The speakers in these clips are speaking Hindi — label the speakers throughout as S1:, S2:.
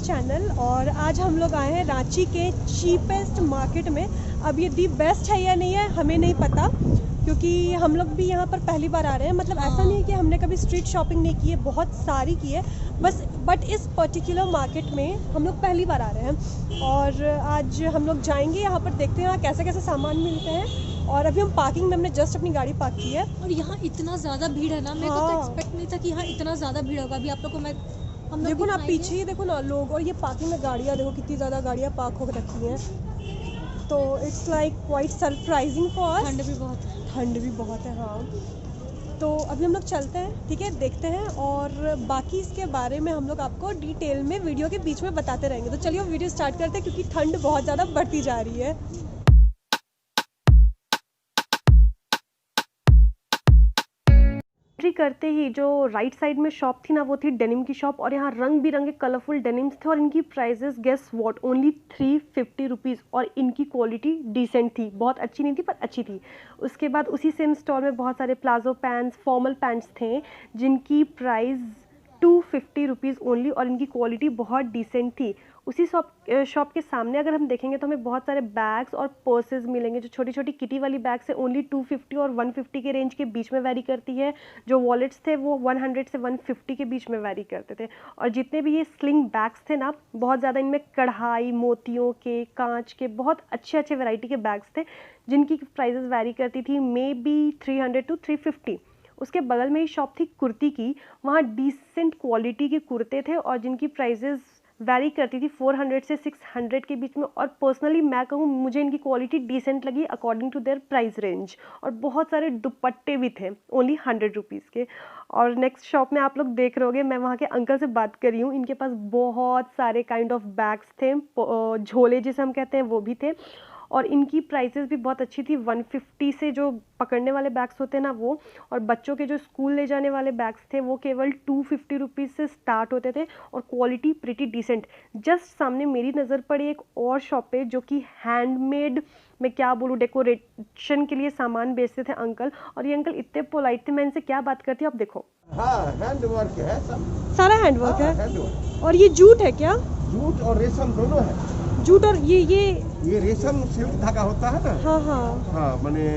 S1: चैनल। और आज हम लोग आए हैं रांची के चीपेस्ट मार्केट में। अब ये दी बेस्ट है या नहीं है हमें नहीं पता, क्योंकि हम लोग भी यहाँ पर पहली बार आ रहे हैं। मतलब ऐसा नहीं है कि हमने कभी स्ट्रीट शॉपिंग नहीं की है, बहुत सारी की है बस, बट इस पर्टिकुलर मार्केट में हम लोग पहली बार आ रहे हैं। और आज हम लोग जाएंगे यहाँ पर, देखते हैं यहाँ कैसे कैसे सामान मिलते हैं। और अभी हम पार्किंग में, हमने जस्ट अपनी गाड़ी पार्क की है।
S2: और यहाँ इतना ज़्यादा भीड़ है ना, मेरे को तो एक्सपेक्ट नहीं था कि यहाँ इतना ज़्यादा भीड़ होगा। अभी आप लोग को मैं हम लोग
S1: देखो ना पीछे ही देखो ना लोग, और ये पार्किंग में गाड़ियाँ देखो कितनी ज़्यादा गाड़ियाँ पार्क हो रखी हैं। तो it's like quite surprising for us.
S2: ठंड भी बहुत है।
S1: ठंड भी बहुत है हाँ। तो अभी हम लोग चलते हैं, ठीक है, देखते हैं और बाकी इसके बारे में हम लोग आपको डिटेल में वीडियो के बीच में बताते रहेंगे। तो चलिए वीडियो स्टार्ट करते हैं, क्योंकि ठंड बहुत ज़्यादा बढ़ती जा रही है। एंट्री करते ही जो राइट साइड में शॉप थी ना, वो थी डेनिम की शॉप। और यहाँ रंग बिरंगे कलरफुल डेनिम्स थे और इनकी prices guess what, only 350 rupees. और इनकी क्वालिटी डिसेंट थी, बहुत अच्छी नहीं थी पर अच्छी थी। उसके बाद उसी सेम स्टोर में बहुत सारे प्लाजो पैंट्स, फॉर्मल पैंट्स थे जिनकी प्राइस 250 रुपीज़ ओनली, और इनकी क्वालिटी बहुत डिसेंट थी। उसी शॉप के सामने अगर हम देखेंगे तो हमें बहुत सारे बैग्स और पर्सेस मिलेंगे। जो छोटी छोटी किटी वाली बैग्स है ओनली 250 और 150 के रेंज के बीच में वैरी करती है। जो वॉलेट्स थे वो 100 से 150 के बीच में वैरी करते थे। और जितने भी ये स्लिंग बैग्स थे ना, बहुत ज़्यादा इनमें कढ़ाई, मोतियों के, कांच के, बहुत अच्छे अच्छे वैरायटी के बैग्स थे जिनकी प्राइजेस वैरी करती थी मे बी 300 to 350। उसके बगल में ही शॉप थी कुर्ती की, वहाँ डिसेंट क्वालिटी के कुर्ते थे और जिनकी प्राइजेस वैरी करती थी 400 से 600 के बीच में। और पर्सनली मैं कहूँ, मुझे इनकी क्वालिटी डिसेंट लगी according to their price range. और बहुत सारे दुपट्टे भी थे ओनली 100 रुपीज़ के। और नेक्स्ट शॉप में आप लोग देख रहे होगे, मैं वहाँ के अंकल से बात कर रही हूँ। इनके पास बहुत सारे काइंड ऑफ बैग्स थे, झोले जिसे हम कहते हैं वो भी थे। और इनकी प्राइसेस भी बहुत अच्छी थी, 150 से जो पकड़ने वाले बैग्स होते हैं ना वो, और बच्चों के जो स्कूल ले जाने वाले बैग्स थे वो केवल 250 रुपीज़ से स्टार्ट होते थे और क्वालिटी प्रिटी डिसेंट। जस्ट सामने मेरी नज़र पड़ी एक और शॉप पे जो कि हैंडमेड, मैं क्या बोलूँ, डेकोरेशन के लिए सामान बेचते थे अंकल। और ये अंकल इतने पोलाइट थे, मैं इनसे क्या बात करती हूँ आप देखो।
S3: हाँ, हैंडवर्क है सब,
S1: सारा हैंडवर्क है।
S3: हैंडवर्क।
S1: और ये जूट है क्या?
S3: जूट और रेशम दोनों है।
S1: जूट और
S3: ये रेशम सिल्क धागा होता है ना।
S1: हाँ हाँ
S3: हाँ माने,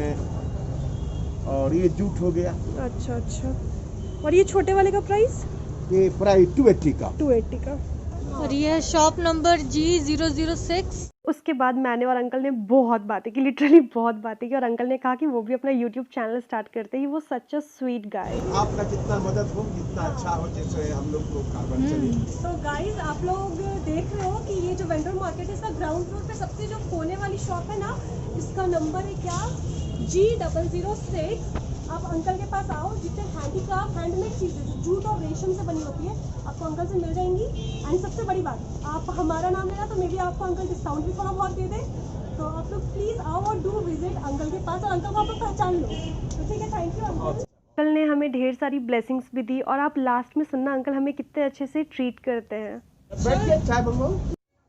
S3: और ये जूट हो गया।
S1: अच्छा अच्छा। और ये छोटे वाले का प्राइस?
S3: ये प्राइस 280 का।
S1: 280 का।
S2: और ये शॉप नंबर G006।
S1: उसके बाद मैंने और अंकल ने बहुत बातें की, लिटरली बहुत बातें की। और अंकल ने कहा कि वो भी अपना यूट्यूब चैनल स्टार्ट करते ही। वो सच अ स्वीट गाय।
S3: आपका जितना मदद हो, जितना अच्छा हो, जैसे हम लोग को कार्बन चले।
S1: तो गाइस आप लोग देख रहे हो कि ये जो वेंडर मार्केट है, इसका ग्राउंड फ्लोर पे सबसे जो कोने वाली शॉप है ना, इसका नंबर है क्या, G006। आप अंकल के पास आओ, जितने हैंडीक्राफ्ट हैंडमेड चीज़ें जूट और रेशम से बनी होती है आपको अंकल से मिल जाएंगी। एंड सबसे बड़ी बात, आप हमारा नाम लेना तो मे बी आपको अंकल डिस्काउंट भी थोड़ा बहुत दे दे। तो आप लोग प्लीज़ आओ और डू विजिट अंकल के पास, और अंकल को आप लोग पहचान लो। तो ठीक है, थैंक यू अंकल। अंकल ने हमें ढेर सारी ब्लेसिंग्स भी दी। और आप लास्ट में सुनना अंकल हमें कितने अच्छे से ट्रीट करते हैं।
S3: बैठिए, चाय बनवाओ।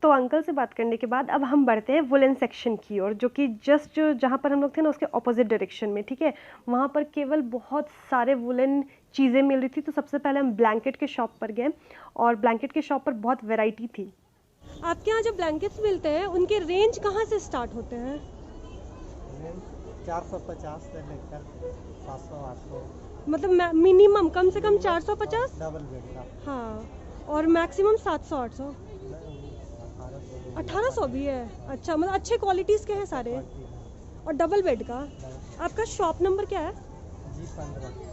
S1: तो अंकल से बात करने के बाद अब हम बढ़ते हैं वुलन सेक्शन की ओर, जो कि जस्ट जहाँ पर हम लोग थे ना उसके ऑपोजिट डायरेक्शन में, ठीक है। वहाँ पर केवल बहुत सारे वुलन चीज़ें मिल रही थी। तो सबसे पहले हम ब्लैंकेट के शॉप पर गए, और ब्लैंकेट के शॉप पर बहुत वैरायटी थी। आपके यहाँ जो ब्लैंकेट्स मिलते हैं उनके रेंज कहाँ से स्टार्ट होते हैं?
S4: 450 से लेकर 700-800।
S1: मतलब मिनिमम कम से कम 450,
S4: डबल बेड का
S1: हाँ, और मैक्सिमम 700-800, 1800 भी है। अच्छा, मतलब अच्छे क्वालिटीज़ के हैं सारे। और डबल बेड का। आपका शॉप नंबर क्या है?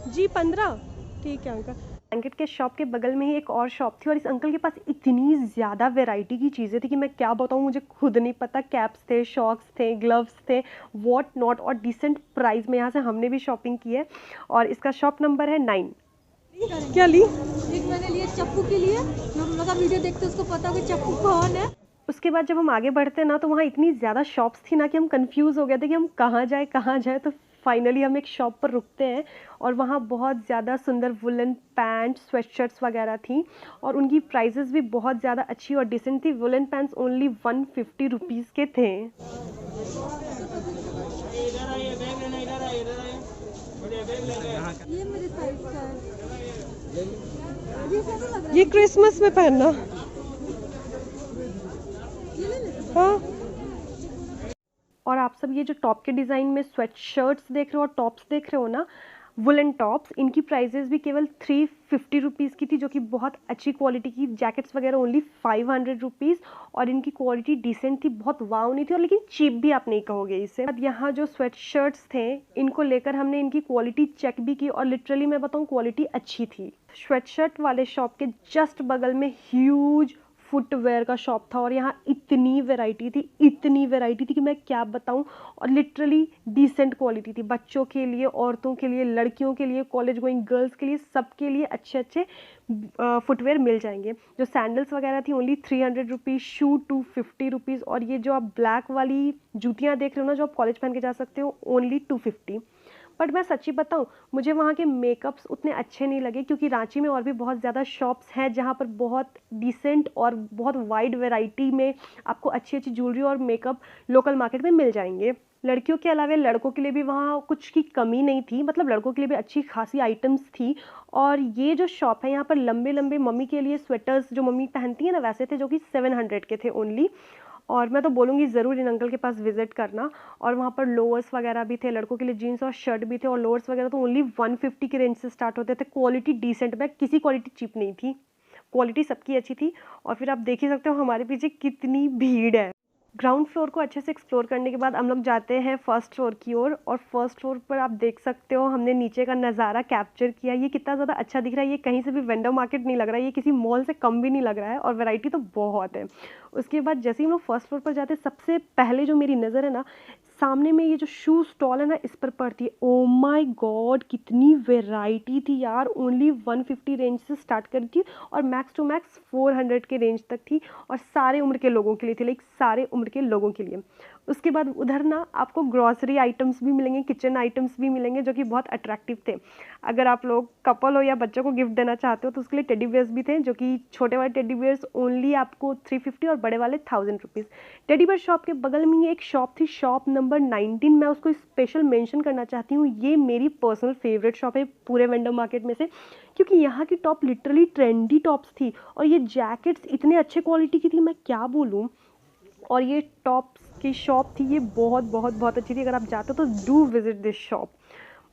S1: G15। ठीक है अंकल। ब्लैंकेट के शॉप के बगल में ही एक और शॉप थी, और इस अंकल के पास इतनी ज़्यादा वैरायटी की चीज़ें थी कि मैं क्या बताऊँ, मुझे खुद नहीं पता। कैप्स थे, शॉक्स थे, ग्लव्स थे, वॉट नॉट, और डिसेंट प्राइस में यहाँ से हमने भी शॉपिंग की है। और इसका शॉप नंबर है 9। क्या ली?
S2: एक मैंने लिए चप्पू के लिए, जो हम लोग वीडियो देखते हैं उसको पता होगा चप्पू कौन है।
S1: उसके बाद जब हम आगे बढ़ते ना, तो वहाँ इतनी ज़्यादा शॉप्स थी ना कि हम कंफ्यूज हो गए थे कि हम कहाँ जाए। तो फाइनली हम एक शॉप पर रुकते हैं, और वहाँ बहुत ज़्यादा सुंदर वुलन पैंट, स्वेटशर्ट्स वगैरह थी। और उनकी प्राइजेस भी बहुत ज़्यादा अच्छी और डिसेंट थी। वुलन पैंट्स ओनली 150 रुपीज़ के थे।
S2: ये मेरे साइज का है।
S1: ये क्रिसमस में पहनना। हाँ। और आप सब ये जो टॉप के डिज़ाइन में स्वेट शर्ट्स देख रहे हो और टॉप्स देख रहे हो ना, वुलन टॉप्स, इनकी प्राइजेस भी केवल 350 रुपीज़ की थी, जो कि बहुत अच्छी क्वालिटी की। जैकेट्स वगैरह ओनली 500 रुपीज़, और इनकी क्वालिटी डिसेंट थी, बहुत वाव नहीं थी, और लेकिन चीप भी आप नहीं कहोगे इसे। अब यहाँ जो स्वेट शर्ट्स थे, इनको लेकर हमने इनकी क्वालिटी चेक भी की, और लिटरली मैं बताऊँ क्वालिटी अच्छी थी। स्वेट शर्ट वाले शॉप के जस्ट बगल में ह्यूज फुटवेयर का शॉप था, और यहाँ इतनी वैरायटी थी कि मैं क्या बताऊँ। और लिटरली डिसेंट क्वालिटी थी, बच्चों के लिए, औरतों के लिए, लड़कियों के लिए, कॉलेज गोइंग गर्ल्स के लिए, सबके लिए अच्छे अच्छे फुटवेयर मिल जाएंगे। जो सैंडल्स वगैरह थी ओनली 300 रुपीज़, शू 250 रुपीज़, और ये जो आप ब्लैक वाली जूतियाँ देख रहे हो ना, जो आप कॉलेज पहन के जा सकते हो, ओनली 250। बट मैं सच्ची बताऊँ, मुझे वहाँ के मेकअप्स उतने अच्छे नहीं लगे, क्योंकि रांची में और भी बहुत ज़्यादा शॉप्स हैं जहाँ पर बहुत डिसेंट और बहुत वाइड वैरायटी में आपको अच्छी अच्छी ज्वेलरी और मेकअप लोकल मार्केट में मिल जाएंगे। लड़कियों के अलावा लड़कों के लिए भी वहाँ कुछ की कमी नहीं थी, मतलब लड़कों के लिए भी अच्छी खासी आइटम्स थी। और ये जो शॉप है, यहाँ पर लंबे लंबे मम्मी के लिए स्वेटर्स जो मम्मी पहनती है ना, वैसे थे, जो कि 700 के थे ओनली। और मैं तो बोलूँगी ज़रूर इन अंकल के पास विज़िट करना। और वहाँ पर लोअर्स वगैरह भी थे, लड़कों के लिए जीन्स और शर्ट भी थे, और लोअर्स वगैरह तो ओनली 150 के रेंज से स्टार्ट होते थे। क्वालिटी डिसेंट, में किसी क्वालिटी चीप नहीं थी, क्वालिटी सबकी अच्छी थी। और फिर आप देख ही सकते हो हमारे पीछे कितनी भीड़ है। ग्राउंड फ्लोर को अच्छे से एक्सप्लोर करने के बाद हम लोग जाते हैं फर्स्ट फ्लोर की ओर। और फर्स्ट फ्लोर पर आप देख सकते हो हमने नीचे का नज़ारा कैप्चर किया। ये कितना ज़्यादा अच्छा दिख रहा है, ये कहीं से भी वेंडर मार्केट नहीं लग रहा है, ये किसी मॉल से कम भी नहीं लग रहा है, और वैरायटी तो बहुत है। उसके बाद जैसे ही हम लोग फर्स्ट फ्लोर पर जाते हैं, सबसे पहले जो मेरी नज़र है ना, सामने में ये जो शू स्टॉल है ना, इस पर पड़ती है। ओ माय गॉड, कितनी वैरायटी थी यार। ओनली 150 रेंज से स्टार्ट करी थी, और मैक्स टू मैक्स 400 के रेंज तक थी, और सारे उम्र के लोगों के लिए थी, लाइक सारे उम्र के लोगों के लिए। उसके बाद उधर ना आपको ग्रॉसरी आइटम्स भी मिलेंगे, किचन आइटम्स भी मिलेंगे, जो कि बहुत अट्रैक्टिव थे। अगर आप लोग कपल हो या बच्चों को गिफ्ट देना चाहते हो, तो उसके लिए टेडी बियर्स भी थे, जो कि छोटे वाले टेडी बियर्स ओनली आपको 350 और बड़े वाले 1000 रुपीज़। टेडी बियर शॉप के बगल में ही एक शॉप थी, शॉप नंबर 19। मैं उसको स्पेशल मेंशन करना चाहती हूँ, ये मेरी पर्सनल फेवरेट शॉप है पूरे वेंडर मार्केट में से, क्योंकि यहाँ की टॉप लिटरली ट्रेंडी टॉप्स थी, और ये जैकेट्स इतने अच्छे क्वालिटी की थी, मैं क्या बोलूँ। और ये टॉप्स की शॉप थी, ये बहुत बहुत बहुत अच्छी थी। अगर आप जाते हो तो डू विजिट दिस शॉप।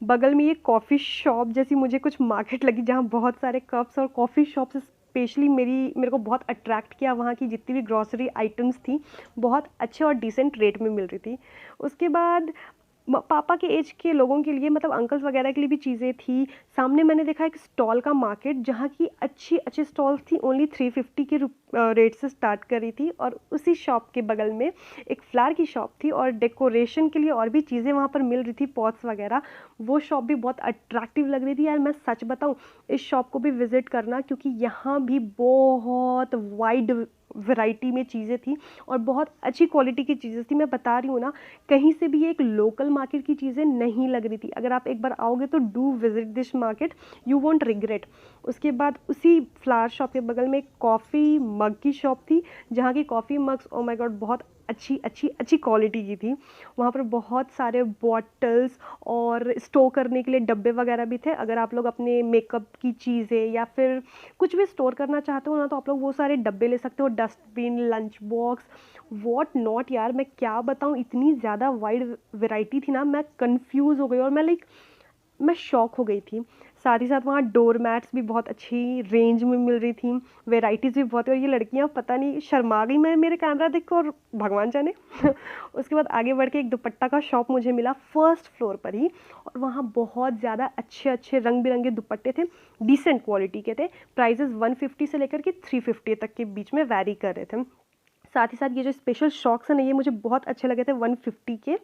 S1: बगल में ये कॉफ़ी शॉप जैसी मुझे कुछ मार्केट लगी, जहाँ बहुत सारे कप्स और कॉफ़ी शॉप से स्पेशली मेरे को बहुत अट्रैक्ट किया। वहाँ की जितनी भी ग्रॉसरी आइटम्स थी, बहुत अच्छे और डिसेंट रेट में मिल रही थी। उसके बाद पापा के एज के लोगों के लिए, मतलब अंकल्स वगैरह के लिए भी चीज़ें थी। सामने मैंने देखा एक स्टॉल का मार्केट, जहाँ की अच्छी अच्छी स्टॉल्स थी, ओनली 350 के रेट से स्टार्ट करी थी। और उसी शॉप के बगल में एक फ्लावर की शॉप थी, और डेकोरेशन के लिए और भी चीज़ें वहाँ पर मिल रही थी, पॉट्स वगैरह। वो शॉप भी बहुत अट्रैक्टिव लग रही थी यार। मैं सच बताऊँ, इस शॉप को भी विज़िट करना, क्योंकि यहाँ भी बहुत वाइड वैरायटी में चीज़ें थी, और बहुत अच्छी क्वालिटी की चीज़ें थी। मैं बता रही हूँ ना, कहीं से भी ये एक लोकल मार्केट की चीज़ें नहीं लग रही थी। अगर आप एक बार आओगे तो do visit this market, you won't regret. उसके बाद उसी फ्लावर शॉप के बगल में एक कॉफ़ी मग की शॉप थी, जहाँ की coffee mugs, oh my God, बहुत अच्छी अच्छी अच्छी क्वालिटी की थी। वहाँ पर बहुत सारे बॉटल्स और स्टोर करने के लिए डब्बे वगैरह भी थे। अगर आप लोग अपने मेकअप की चीज़ें या फिर कुछ भी स्टोर करना चाहते हो ना, तो आप लोग वो सारे डब्बे ले सकते हो, dustbin, lunch box, what not. यार मैं क्या बताऊँ, इतनी ज़्यादा वाइड वैरायटी थी ना, मैं कंफ्यूज हो गई, और मैं शॉक हो गई थी। साथ ही साथ वहाँ डोर मैट्स भी बहुत अच्छी रेंज में मिल रही थी, वेराइटीज़ भी बहुत। और ये लड़कियाँ पता नहीं शर्मा गई मैं मेरे कैमरा देख कर, और भगवान जाने। उसके बाद आगे बढ़ के एक दुपट्टा का शॉप मुझे मिला फर्स्ट फ्लोर पर ही, और वहाँ बहुत ज़्यादा अच्छे अच्छे रंग बिरंगे दुपट्टे थे, डिसेंट क्वालिटी के थे। प्राइजेस 150 से लेकर के 350 तक के बीच में वैरी कर रहे थे। साथ ही साथ ये जो स्पेशल शॉक्स हैं ना, ये मुझे बहुत अच्छे लगे थे 150 के।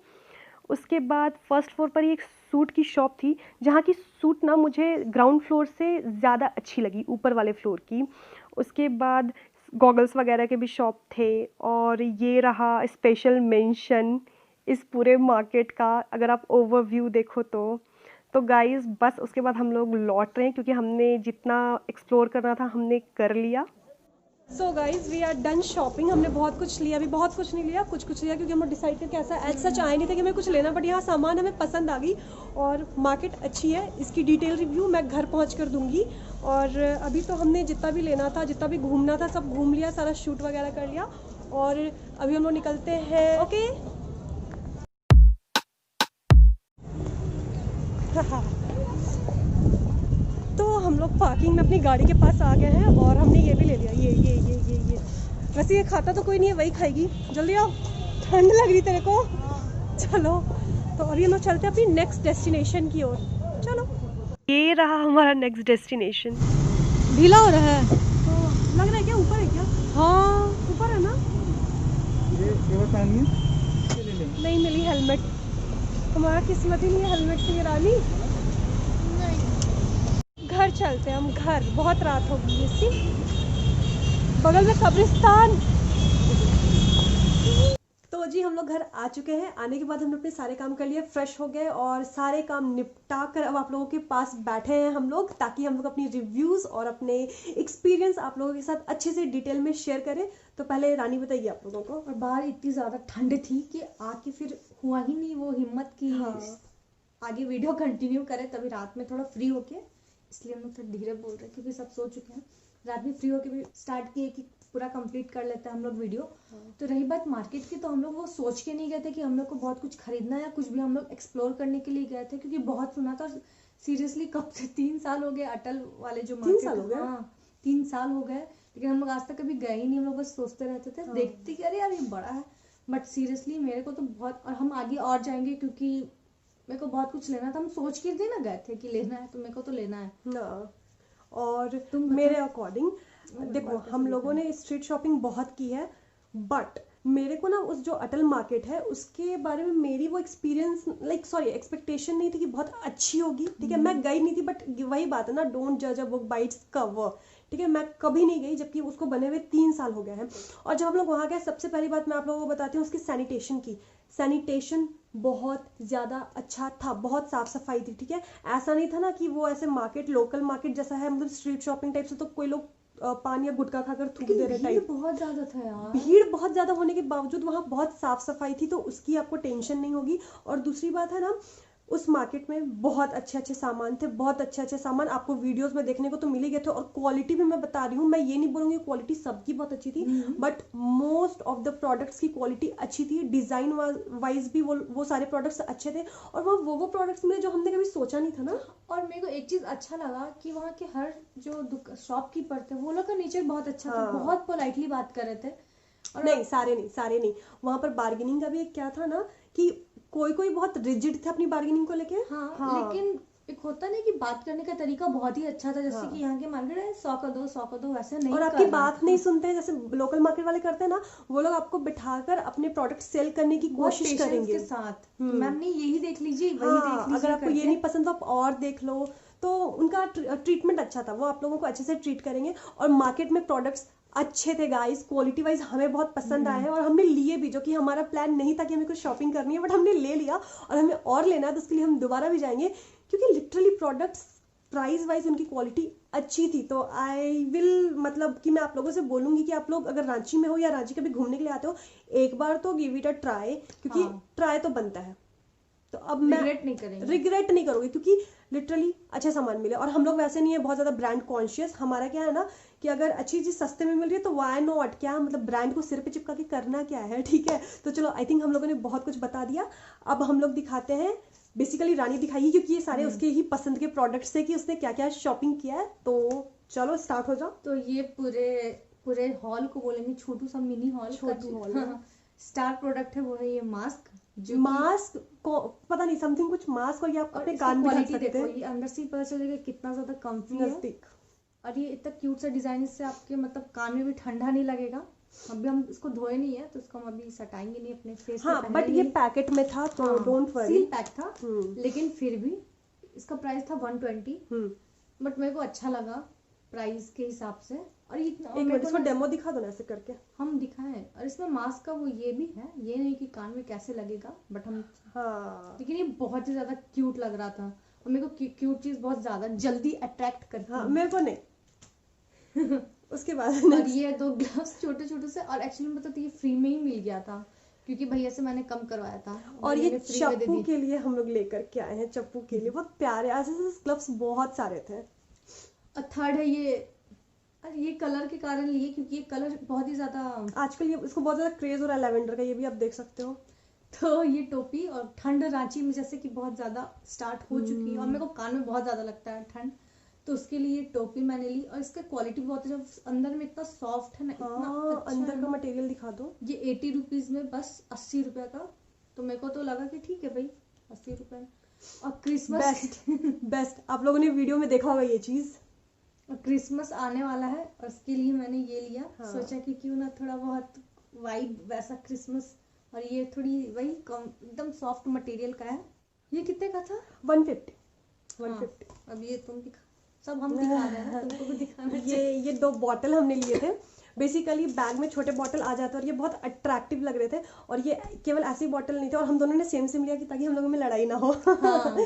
S1: उसके बाद फर्स्ट फ्लोर पर ही एक सूट की शॉप थी, जहाँ की सूट ना मुझे ग्राउंड फ्लोर से ज़्यादा अच्छी लगी, ऊपर वाले फ्लोर की। उसके बाद गॉगल्स वगैरह के भी शॉप थे, और ये रहा स्पेशल मेंशन इस पूरे मार्केट का। अगर आप ओवरव्यू देखो तो गाइस, बस उसके बाद हम लोग लौट रहे हैं, क्योंकि हमने जितना एक्सप्लोर करना था हमने कर लिया। So guys, we are done shopping. हमने बहुत कुछ लिया, अभी बहुत कुछ नहीं लिया, कुछ कुछ लिया, क्योंकि हम डिसाइड करके ऐसा एज सच आए नहीं थे कि हमें कुछ लेना, बट यहाँ सामान हमें पसंद आ गई, और मार्केट अच्छी है। इसकी डिटेल रिव्यू मैं घर पहुँच कर दूँगी। और अभी तो हमने जितना भी लेना था, जितना भी घूमना था, सब घूम लिया, सारा शूट वगैरह कर लिया। और अभी हम लोग निकलते हैं। ओके तो हम लोग पार्किंग में अपनी गाड़ी के पास आ गए हैं और हमने ये भी ले लिया, ये वैसे ये खाता तो कोई नहीं है, वही खाएगी। जल्दी आओ, ठंड लग रही तेरे को। चलो तो अभी हम लोग चलते हैं अपनी नेक्स्ट डेस्टिनेशन की ओर। चलो, ये रहा हमारा नेक्स्ट डेस्टिनेशन।
S2: ढीला हो रहा है।
S1: तो लग रहा है क्या ऊपर है क्या?
S2: हाँ
S1: ऊपर है ना?
S4: ये बताइए
S1: नहीं मिली हेलमेट, हमारा किस्मत ही नहीं है हेलमेट से ये रानी। घर चलते हैं हम, घर बहुत रात हो गई है। सी बगल में कब्रिस्तान। तो जी हम लोग घर आ चुके हैं। आने के बाद हमने अपने सारे काम कर लिए, फ्रेश हो गए और सारे काम निपटा कर अब आप लोगों के पास बैठे हैं हम लोग, ताकि हम लोग अपनी रिव्यूज़ और अपने एक्सपीरियंस आप लोगों के साथ अच्छे से डिटेल में शेयर करें। तो पहले रानी बताइए आप लोगों को।
S2: और बाहर इतनी ज़्यादा ठंड थी कि आके फिर हुआ ही नहीं वो हिम्मत की आगे वीडियो कंटिन्यू करें। तभी रात में थोड़ा फ्री होके, इसलिए हम लोग थोड़ा धीरे बोल रहे हैं क्योंकि सब सो चुके हैं। रात में फ्री होके भी स्टार्ट किए कि पूरा कंप्लीट कर लेते हैं हम लोग वीडियो। तो रही बात मार्केट की, तो हम लोग वो सोच के नहीं गए थे कि हम लोग को बहुत कुछ खरीदना है या कुछ भी, हम लोग एक्सप्लोर करने के लिए गए थे क्योंकि बहुत सुना था। सीरियसली कब से 3 साल हो गए अटल वाले जो
S1: 3 साल हो गए?
S2: हाँ 3 साल हो गए, लेकिन हम लोग आज तक कभी गए ही नहीं। हम लोग बस सोचते रहते थे, देखते कि अरे यार ये बड़ा है, बट सीरियसली मेरे को तो बहुत, और हम आगे और जाएंगे क्योंकि मेरे को बहुत कुछ लेना था। हम सोच के थे ना गए थे कि लेना है, तो मेरे को तो लेना है
S1: ना। और
S2: तुम
S1: मेरे अकॉर्डिंग देखो, हम लोगों ने स्ट्रीट शॉपिंग बहुत की है, बट मेरे को ना उस जो अटल मार्केट है उसके बारे में मेरी वो एक्सपीरियंस एक्सपेक्टेशन नहीं थी कि बहुत अच्छी होगी। ठीक है, मैं गई नहीं थी, बट वही बात है ना, डोंट जज a book by its cover. ठीक है, मैं कभी नहीं गई, जबकि उसको बने हुए 3 साल हो गए हैं। और जब हम लोग वहाँ गए, सबसे पहली बात मैं आप लोगों को बताती हूँ उसकी सैनिटेशन की। सैनिटेशन बहुत ज़्यादा अच्छा था, बहुत साफ सफाई थी। ठीक है, ऐसा नहीं था ना कि वो ऐसे मार्केट, लोकल मार्केट जैसा है, मतलब स्ट्रीट शॉपिंग टाइप से, तो कोई लोग पान या गुटखा खाकर थूक दे रहे टाइप।
S2: बहुत ज्यादा था यार,
S1: भीड़ बहुत ज्यादा होने के बावजूद वहाँ बहुत साफ सफाई थी, तो उसकी आपको टेंशन नहीं होगी। और दूसरी बात है ना, उस मार्केट में बहुत अच्छे अच्छे सामान थे, बहुत अच्छे अच्छे सामान आपको वीडियोस में देखने को तो मिल ही गए थे। और क्वालिटी भी मैं बता रही हूँ, मैं ये नहीं बोलूंगी क्वालिटी सबकी बहुत अच्छी थी, but most of the products की क्वालिटी अच्छी थी। डिजाइन वाइज भी वो सारे प्रोडक्ट्स अच्छे थे, और वहाँ वो प्रोडक्ट्स मिले जो हमने कभी सोचा नहीं था ना।
S2: और मेरे को एक चीज अच्छा लगा कि वहाँ के हर जो शॉपकीपर थे वो लोग का नेचर बहुत अच्छा था, बहुत पोलाइटली बात कर रहे थे। और
S1: नहीं, सारे नहीं। वहां पर बार्गेनिंग का भी एक क्या था ना, कि कोई कोई बहुत रिजिड थे अपनी बार्गेनिंग को लेके।
S2: हाँ, लेकिन एक होता नहीं कि बात करने का तरीका बहुत ही अच्छा था, जैसे कि यहाँ के मार्केट है 100 का दो वैसे नहीं,
S1: और आपकी बात नहीं सुनते हैं जैसे लोकल मार्केट वाले करते हैं ना, वो लोग आपको बिठाकर अपने प्रोडक्ट सेल करने की कोशिश करेंगे
S2: के साथ। मैम ने यही देख लीजिए, वही
S1: हाँ,
S2: देख लीजिए,
S1: अगर आपको ये नहीं पसंद तो आप और देख लो। तो उनका ट्रीटमेंट अच्छा था, वो आप लोगों को अच्छे से ट्रीट करेंगे। और मार्केट में प्रोडक्ट्स अच्छे थे गाइस, क्वालिटी वाइज हमें बहुत पसंद आए हैं, और हमने लिए भी, जो कि हमारा प्लान नहीं था कि हमें कुछ शॉपिंग करनी है, बट हमने ले लिया और हमें और लेना है, तो उसके लिए हम दोबारा भी जाएंगे, क्योंकि लिटरली प्रोडक्ट्स प्राइस वाइज उनकी क्वालिटी अच्छी थी। तो आई विल, मतलब कि मैं आप लोगों से बोलूंगी कि आप लोग अगर रांची में हो या रांची कभी घूमने के लिए आते हो, एक बार तो गिव इट अ ट्राई, क्योंकि ट्राई तो बनता है। तो अब मैं रिग्रेट नहीं करोगे, क्योंकि लिटरली अच्छे सामान मिले। और हम लोग वैसे नहीं है बहुत ज्यादा ब्रांड कॉन्शियस, हमारा क्या है ना कि अगर अच्छी चीज सस्ते में मिल रही है तो व्हाई नॉट, क्या मतलब ब्रांड को सिर पे चिपका के करना क्या है। ठीक है, तो चलो, आई थिंक हम लोगों ने बहुत कुछ बता दिया। अब हम लोग दिखाते हैं, बेसिकली रानी दिखाई, क्योंकि ये सारे उसके ही पसंद के प्रोडक्ट्स थे कि उसने क्या क्या शॉपिंग किया है। तो चलो स्टार्ट हो जाओ।
S2: तो ये पूरे हॉल को बोलेंगे छोटू सा मिनी हॉल, स्टार प्रोडक्ट है वो है ये मास्क।
S1: मास्क को पता नहीं समथिंग कुछ मास्क, और ये आप अपने कान में ढक सकते हैं।
S2: ये अंदर से पता चलेगा कितना ज्यादा कंफी है, और ये इतना क्यूट सा डिजाइन, इससे आपके मतलब कान में भी ठंडा नहीं लगेगा। अभी हम इसको धोए नहीं है, तो इसको हम अभी सटाएंगे नहीं अपने फेस पे।
S1: हाँ, बट ये पैकेट में था, तो डोंट वरी,
S2: सील पैक था। लेकिन फिर भी इसका प्राइस था 120, बट मेरे को अच्छा लगा प्राइस के हिसाब से। और इतना,
S1: एक मिनट इसको डेमो दिखा दो ना ऐसे करके,
S2: हम दिखाएं। और इसमें मास्क का वो ये भी है, ये नहीं कि कान में कैसे लगेगा, बट हम लेकिन ये बहुत ही ज्यादा क्यूट लग रहा था, और मेरे को क्यूट चीज बहुत ज्यादा जल्दी अट्रैक्ट करती है।
S1: मेरे को नहीं। उसके बाद
S2: और ये 2 ग्लव्स छोटे छोटे से, और एक्चुअली मतलब ये फ्री में ही मिल गया था क्योंकि भैया से मैंने कम करवाया था।
S1: और ये चप्पू के लिए हम लोग लेकर के आए हैं, चप्पू के लिए बहुत प्यारे ऐसे ग्लव्स बहुत सारे थे।
S2: और थर्ड है ये अरे ये कलर के कारण लिए, क्योंकि ये कलर बहुत ही ज्यादा,
S1: आजकल ये इसको बहुत ज्यादा क्रेज हो रहा है लैवेंडर का, ये भी आप देख सकते हो।
S2: तो ये टोपी, और ठंड रांची में जैसे कि बहुत ज्यादा स्टार्ट हो चुकी है और मेरे को कान में बहुत ज्यादा लगता है ठंड, तो उसके लिए टोपी मैंने ली। और इसका क्वालिटी बहुत है, अंदर में इतना सॉफ्ट है ना, इतना
S1: हाँ,
S2: अच्छा
S1: अंदर
S2: है
S1: का
S2: ना।
S1: मटेरियल दिखा दो।
S2: ये 80 रुपीज में बस 80 रुपए का, तो मेरे को तो लगा कि ठीक है भाई 80 रुपए। और क्रिसमस
S1: बेस्ट बेस्ट, आप लोगों ने वीडियो में देखा होगा ये चीज।
S2: और क्रिसमस आने वाला है और उसके लिए मैंने ये लिया।
S1: हाँ।
S2: सोचा कि क्यों ना थोड़ा बहुत वाइब वैसा क्रिसमस, और ये थोड़ी वही एकदम सॉफ्ट मटेरियल का है। ये कितने का था?
S1: 150
S2: हाँ,
S1: 150।
S2: अब ये तुम दिखा, सब हम दिखा रहे हैं ना, तुमको भी दिखाना चाहिए।
S1: ये 2 बॉटल हमने लिए थे। बेसिकली बैग में छोटे बॉटल आ जाते और ये बहुत अट्रैक्टिव लग रहे थे, और ये केवल ऐसी बॉटल नहीं थे, और हम दोनों ने सेम सेम लिया कि ताकि हम लोगों में लड़ाई ना हो।
S2: हाँ।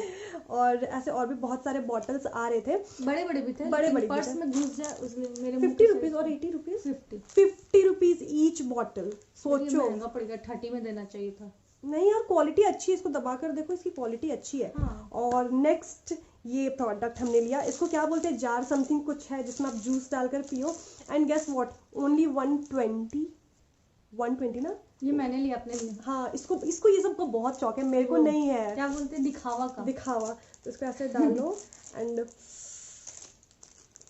S1: और ऐसे और भी बहुत सारे बॉटल्स आ रहे थे,
S2: बड़े बड़े भी थे,
S1: बड़े
S2: लेकिन
S1: बड़े भी
S2: पर्स
S1: थे।
S2: में घुस जाए उसमें मेरे मुंह
S1: 50
S2: के
S1: रुपीज
S2: size
S1: और
S2: में।
S1: 80 रुपीज,
S2: 50।
S1: 50 rupees each bottle.
S2: ये
S1: सोचो।
S2: महंगा पड़ेगा, 30 में देना चाहिए था।
S1: नहीं यार, क्वालिटी अच्छी है, इसको दबा कर देखो, इसकी क्वालिटी अच्छी है।
S2: हाँ।
S1: और नेक्स्ट ये प्रोडक्ट हमने लिया, इसको क्या बोलते हैं, जार समथिंग कुछ है जिसमें आप जूस डालकर पियो। एंड गेस व्हाट, ओनली 120 ना।
S2: ये मैंने लिया अपने लिए।
S1: हाँ, इसको इसको ये सबको बहुत शौक है, मेरे को
S2: वो
S1: नहीं है
S2: क्या बोलते हैं, दिखावा का।
S1: दिखावा। तो इसको ऐसे डालो एंड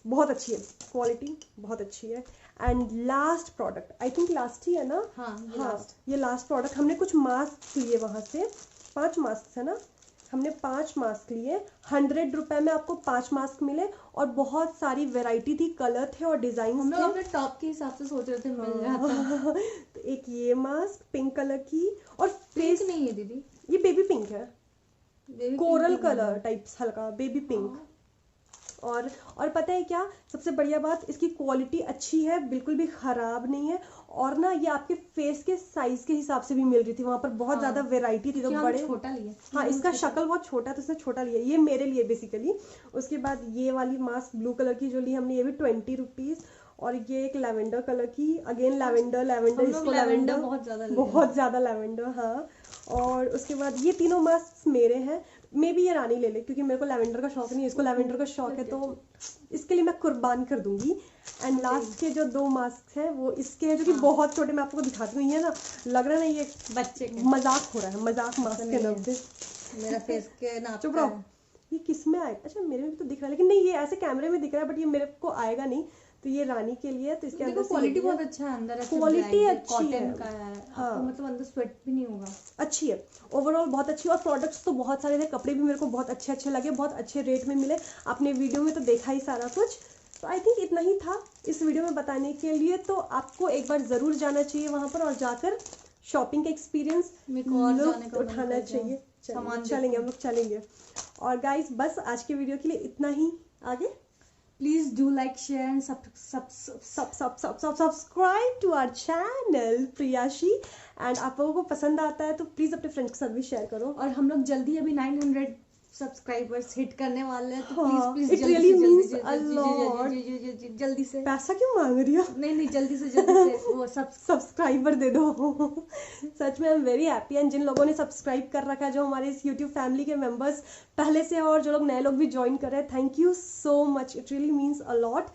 S1: बहुत अच्छी है क्वालिटी, बहुत अच्छी है। And last product, I think last ही है ना।
S2: हाँ, ये
S1: हाँ,
S2: लास्ट।
S1: ये लास्ट प्रोडक्ट। हमने कुछ मास्क लिए वहां से, 5 मास्क है ना, हमने 5 मास्क लिए। 100 रुपए में आपको 5 मास्क मिले, और बहुत सारी वैरायटी थी, कलर थे और डिजाइन
S2: हम लोग
S1: थे।
S2: अपने टॉप के हिसाब से सोच रहे थे मिल जाता।
S1: तो एक ये मास्क पिंक कलर की, और
S2: पिंक
S1: फेस,
S2: नहीं है दीदी,
S1: ये बेबी पिंक है,
S2: बेबी
S1: कोरल
S2: पिंक है।
S1: कलर टाइप्स, हल्का बेबी पिंक।
S2: हाँ।
S1: और पता है क्या सबसे बढ़िया बात, इसकी क्वालिटी अच्छी है, बिल्कुल भी खराब नहीं है। और ना ये आपके फेस के साइज के हिसाब से भी मिल रही थी, वहां पर बहुत
S2: हाँ।
S1: ज्यादा वैरायटी थी, तो
S2: क्या हम
S1: बड़े।
S2: छोटा लिए।
S1: हाँ,
S2: हम
S1: इसका
S2: छोटा।
S1: शक्ल बहुत छोटा था, इसने छोटा लिया, ये मेरे लिए बेसिकली। उसके बाद ये वाली मास्क ब्लू कलर की जो ली हमने, ये भी 20 रुपीज। और ये एक लैवेंडर कलर की, अगेन लैवेंडर
S2: हम
S1: लैवेंडर,
S2: लोग
S1: इसको
S2: लैवेंडर
S1: लैवेंडर
S2: बहुत ज्यादा लिए।
S1: बहुत ज्यादा लैवेंडर। हाँ, और उसके बाद ये तीनों मास्क मेरे हैं। मे भी ये रानी ले ले, क्योंकि मेरे को लैवेंडर का शौक नहीं है, इसको लैवेंडर का शौक है, तो इसके लिए मैं कुर्बान कर दूंगी। एंड लास्ट के जो 2 मास्क हैं वो इसके हैं, जो कि
S2: हाँ।
S1: बहुत छोटे, मैं आपको दिखाती हूँ। ये ना लग रहा है ना, ये
S2: बच्चे के
S1: मजाक हो रहा है, मजाक मास्क के नाम से।
S2: मेरा फेस के नाप
S1: चुप
S2: का
S1: रहो।
S2: है।
S1: ये किस में आएगा? अच्छा, मेरे में भी तो दिख रहा है, लेकिन नहीं, ये ऐसे कैमरे में दिख रहा है, बट ये मेरे को आएगा नहीं। तो ये रानी के लिए है, तो इसके
S2: देखो
S1: अंदर से
S2: क्वालिटी
S1: ये
S2: बहुत
S1: है।
S2: अच्छा है, अंदर ऐसे
S1: Quality
S2: black
S1: अच्छी
S2: कॉटन
S1: है।
S2: का है।
S1: हाँ।
S2: आपको मतलब अंदर स्वेट भी नहीं होगा।
S1: अच्छी है, ओवरऑल बहुत अच्छी। और प्रोडक्ट्स तो बहुत सारे थे, कपड़े भी मेरे को बहुत अच्छे अच्छे लगे, बहुत अच्छे रेट में मिले। आपने वीडियो में तो देखा ही सारा कुछ। तो आई थिंक इतना ही था इस वीडियो में बताने के लिए। तो आपको एक बार ज़रूर जाना चाहिए वहाँ पर, और जाकर शॉपिंग का एक्सपीरियंस
S2: मेरे को और जाने का मन
S1: उठाना
S2: कर रहा है।
S1: चाहिए।
S2: सामान
S1: चलेंगे, हम लोग चलेंगे। और गाइस, बस आज के वीडियो के लिए इतना ही। आगे
S2: please do like share and
S1: subscribe to our channel Priyashi. And आप लोगों को पसंद आता है तो प्लीज अपने फ्रेंड्स के साथ भी शेयर करो।
S2: और हम लोग जल्दी अभी 900 सब्सक्राइबर्स हिट करने वाले हैं, तो
S1: हाँ,
S2: please
S1: it really means a lot.
S2: जल्दी से।
S1: पैसा क्यों मांग रही हो?
S2: नहीं, जल्दी से वो
S1: सब्सक्राइबर दे दो। सच में I am very happy. And जिन लोगों ने सब्सक्राइब कर रखा है, जो हमारे इस यूट्यूब फैमिली के मेंबर्स पहले से हैं, और जो लोग नए लोग भी ज्वाइन कर रहे हैं, thank you so much. It really means a lot.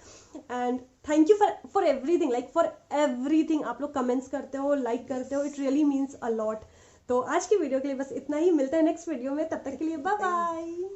S1: And thank you for everything, like for everything. आप लोग कमेंट्स करते हो, लाइक करते हो, it really means a lot. तो आज की वीडियो के लिए बस इतना ही। मिलते हैं नेक्स्ट वीडियो में, तब तक के लिए बाय बाय।